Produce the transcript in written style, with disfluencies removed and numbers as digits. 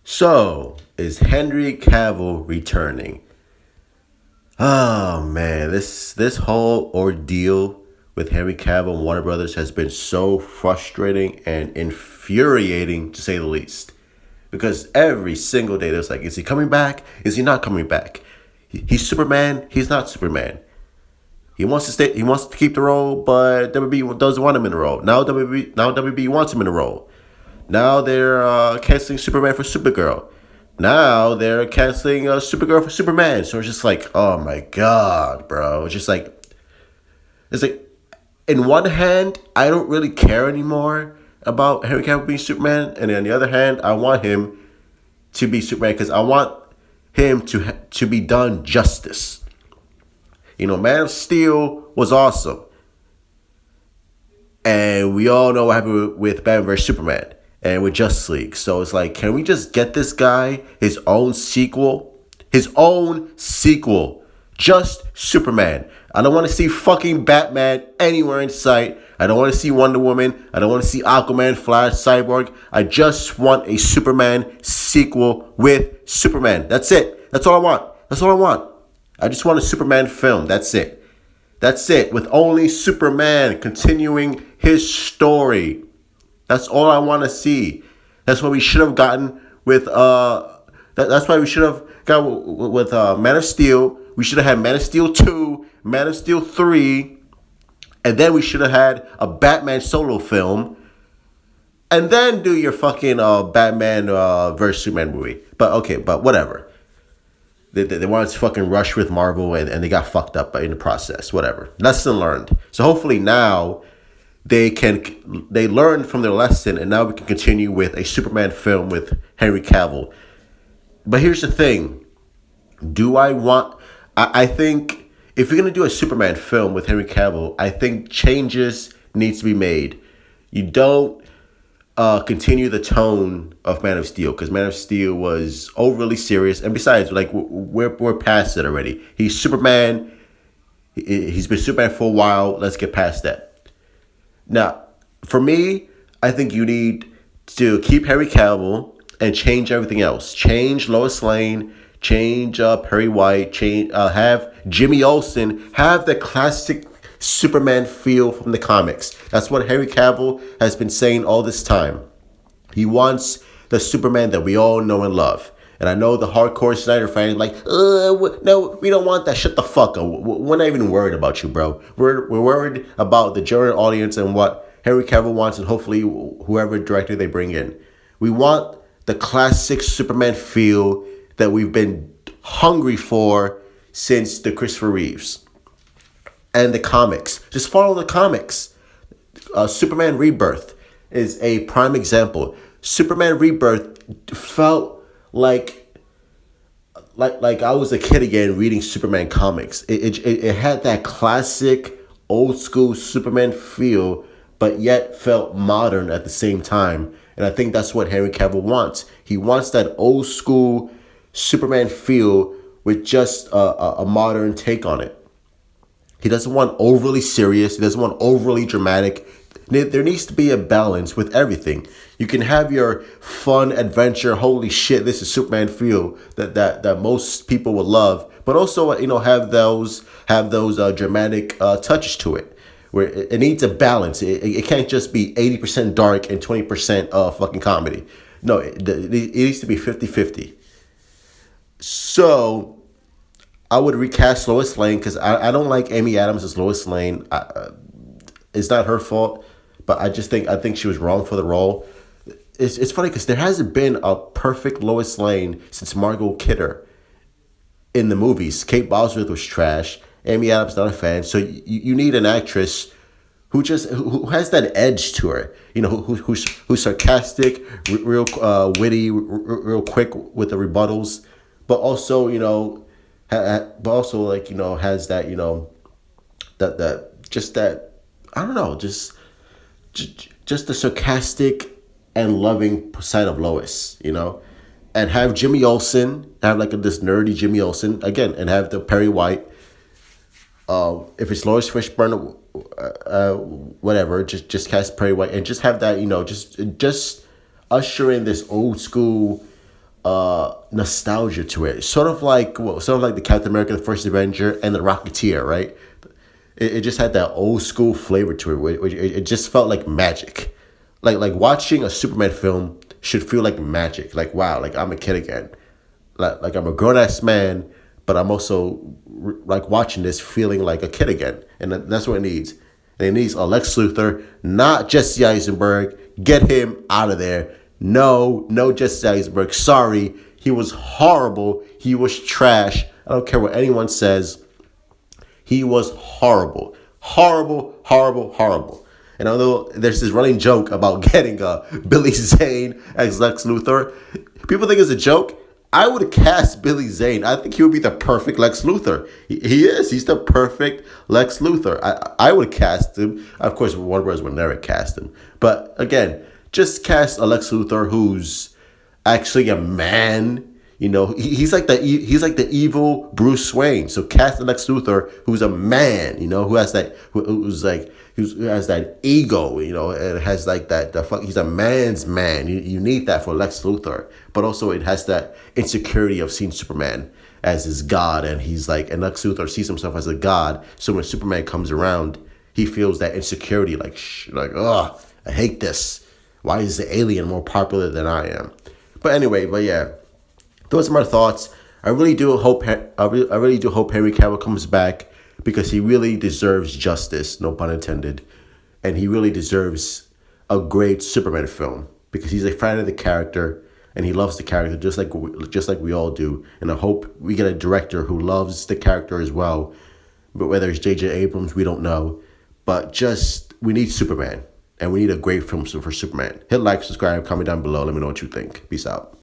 So, is Henry Cavill returning? Oh man, this whole ordeal with Henry Cavill and Warner Brothers has been so frustrating and infuriating to say the least. Because every single day there's like, is he coming back? Is he not coming back? He's Superman. He's not Superman. He wants to stay. He wants to keep the role, but WB doesn't want him in the role. Now WB wants him in the role. Now they're canceling Superman for Supergirl. Now they're canceling Supergirl for Superman. So it's just like, oh my god, bro. It's like, in one hand, I don't really care anymore about Henry Cavill being Superman, and on the other hand, I want him to be Superman because I want him to be done justice. Man of Steel was awesome, and we all know what happened with Batman vs Superman and with Justice League. So it's like, can we just get this guy his own sequel? His own sequel. Just Superman. I don't want to see fucking Batman anywhere in sight. I don't want to see Wonder Woman. I don't want to see Aquaman, Flash, Cyborg. I just want a Superman sequel with Superman. That's it. That's all I want. That's all I want. I just want a Superman film. That's it. That's it. With only Superman continuing his story. That's all I want to see. That's what we should have gotten with that's why we should have got with Man of Steel. We should have had Man of Steel 2, Man of Steel 3, and then we should have had a Batman solo film, and then do your fucking Batman versus Superman movie. But whatever. They wanted to fucking rush with Marvel, and they got fucked up in the process. Whatever. Lesson learned. So hopefully now they learned from their lesson, and now we can continue with a Superman film with Henry Cavill. But here's the thing. I think if you're going to do a Superman film with Henry Cavill, I think changes needs to be made. You don't continue the tone of Man of Steel, because Man of Steel was overly serious. And besides, like, we're past it already. He's Superman. He's been Superman for a while. Let's get past that. Now, for me, I think you need to keep Henry Cavill and change everything else. Change Lois Lane. Change Perry White. Have Jimmy Olsen have the classic Superman feel from the comics. That's what Henry Cavill has been saying all this time. He wants the Superman that we all know and love. And I know the hardcore Snyder fans like, no, we don't want that. Shut the fuck up. We're not even worried about you, bro. We're worried about the general audience and what Henry Cavill wants, and hopefully whoever director they bring in. We want the classic Superman feel that we've been hungry for since the Christopher Reeves. And the comics. Just follow the comics. Superman Rebirth is a prime example. Superman Rebirth felt like I was a kid again reading Superman comics. It had that classic old school Superman feel, but yet felt modern at the same time. And I think that's what Henry Cavill wants. He wants that old school Superman feel with just a modern take on it. He doesn't want overly serious. He doesn't want overly dramatic. There needs to be a balance with everything. You can have your fun adventure, holy shit, this is Superman feel that most people will love, but also have those dramatic touches to it, where it needs a balance. It can't just be 80% dark and 20% fucking comedy. No, it needs to be 50-50. So I would recast Lois Lane because I don't like Amy Adams as Lois Lane. It's not her fault, but I think she was wrong for the role. It's funny because there hasn't been a perfect Lois Lane since Margot Kidder in the movies. Kate Bosworth was trash. Amy Adams not a fan. So you need an actress who has that edge to her. Who's sarcastic, real witty, real quick with the rebuttals, but also has that that I don't know, just the sarcastic and loving side of Lois, and have Jimmy Olsen, have like this nerdy Jimmy Olsen again, and have the Perry White. If it's Lawrence Fishburne, whatever, just cast Perry White and just have that, just usher in this old school nostalgia to it. Sort of like the Captain America, the First Avenger, and the Rocketeer, right? It just had that old school flavor to it. It just felt like magic. Like watching a Superman film should feel like magic. Like wow, like I'm a kid again. Like I'm a grown ass man, but I'm also like watching this feeling like a kid again, and that's what it needs. And it needs a Lex Luthor, not Jesse Eisenberg. Get him out of there. No Jesse Eisenberg. Sorry, he was horrible. He was trash. I don't care what anyone says. He was horrible. Horrible, horrible, horrible. And although there's this running joke about getting Billy Zane as Lex Luthor, people think it's a joke. I would cast Billy Zane. I think he would be the perfect Lex Luthor. He is. He's the perfect Lex Luthor. I would cast him. Of course, Warner Bros. Would never cast him. But again, just cast a Lex Luthor who's actually a man. You know, he's like the evil Bruce Wayne. So cast Lex Luthor who's a man. You know, who has that who has that ego. You know, and has like that. He's a man's man. You need that for Lex Luthor, but also it has that insecurity of seeing Superman as his god, and and Lex Luthor sees himself as a god. So when Superman comes around, he feels that insecurity, oh, I hate this. Why is the alien more popular than I am? But anyway, yeah. Those are my thoughts. I really do hope Henry Cavill comes back because he really deserves justice, no pun intended, and he really deserves a great Superman film because he's a fan of the character and he loves the character just like we all do. And I hope we get a director who loves the character as well. But whether it's J.J. Abrams, we don't know. But we need Superman, and we need a great film for Superman. Hit like, subscribe, comment down below. Let me know what you think. Peace out.